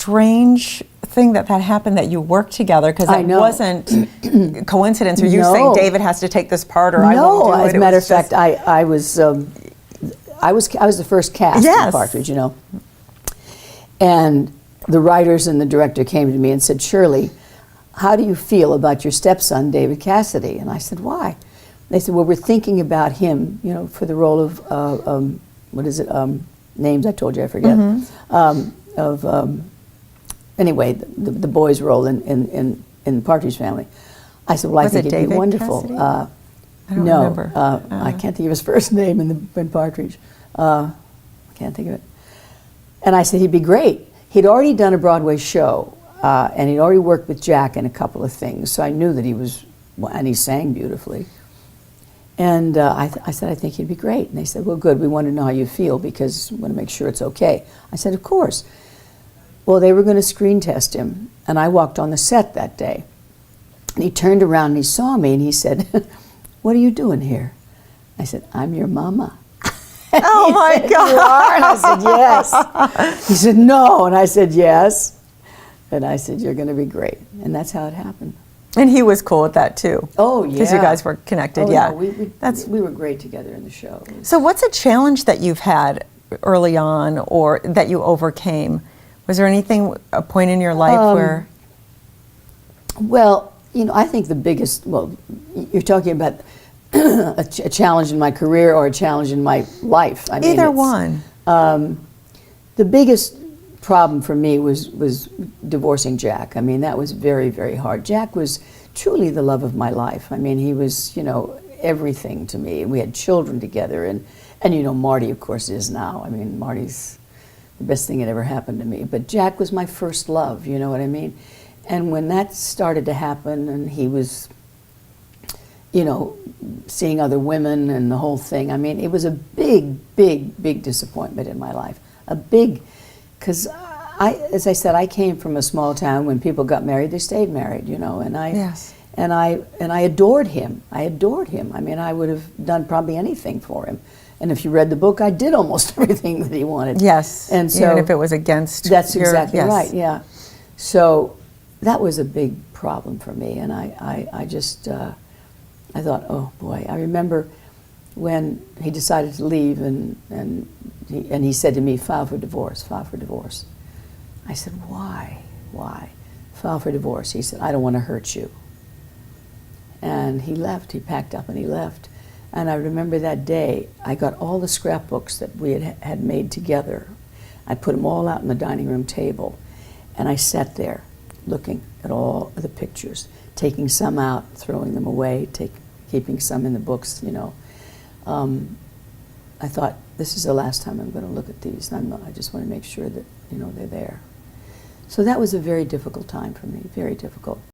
strange thing that happened, that you worked together, because it wasn't coincidence, or you saying David has to take this part, or I won't do it. No, as a matter of fact, I was the first cast in Partridge, you know. And the writers and the director came to me and said, "Shirley, how do you feel about your stepson, David Cassidy?" And I said, "Why?" They said, "Well, we're thinking about him, you know, for the role of what is it? Names I told you, I forget. Anyway, the boy's role in the Partridge Family." I said, "Well, I think it'd be wonderful." I don't remember. I can't think of his first name in Partridge. I can't think of it. And I said he'd be great. He'd already done a Broadway show, and he'd already worked with Jack in a couple of things, so I knew that he was, and he sang beautifully. And I said, "I think he'd be great." And they said, "Well, good, we want to know how you feel, because we want to make sure it's okay." I said, "Of course." Well, they were going to screen test him, and I walked on the set that day. And he turned around and he saw me, and he said, "What are you doing here?" I said, "I'm your mama." Oh my God! "You are?" And I said, "Yes." He said, "No," and I said, "Yes." And I said, "You're going to be great," and that's how it happened. And he was cool with that too. Oh yeah, because you guys were connected. Oh, yeah, no, we were great together in the show. So, what's a challenge that you've had early on, or that you overcame? Was there anything, a point in your life where? Well, you know, I think the biggest. Well, you're talking about a challenge in my career or a challenge in my life. I mean, either one. The biggest problem for me was divorcing Jack. I mean, that was very, very hard. Jack was truly the love of my life. I mean, he was, you know, everything to me. We had children together, and you know, Marty, of course, is now. I mean, Marty's the best thing that ever happened to me. But Jack was my first love, you know what I mean? And when that started to happen, and he was, you know, seeing other women and the whole thing, I mean, it was a big, big, big disappointment in my life. A big, because as I said, I came from a small town. When people got married, they stayed married, you know, and I adored him. I adored him. I mean, I would have done probably anything for him. And if you read the book, I did almost everything that he wanted. Yes, and so even if it was against. That's exactly right. Yeah. So that was a big problem for me, and I just I thought, oh boy. I remember when he decided to leave, and he said to me, "File for divorce, file for divorce." I said, "Why? Why? File for divorce." He said, "I don't want to hurt you." And he left. He packed up and he left. And I remember that day, I got all the scrapbooks that we had made together. I put them all out on the dining room table, and I sat there looking at all of the pictures, taking some out, throwing them away, keeping some in the books, you know. I thought, this is the last time I'm going to look at these. I just want to make sure that, you know, they're there. So that was a very difficult time for me, very difficult.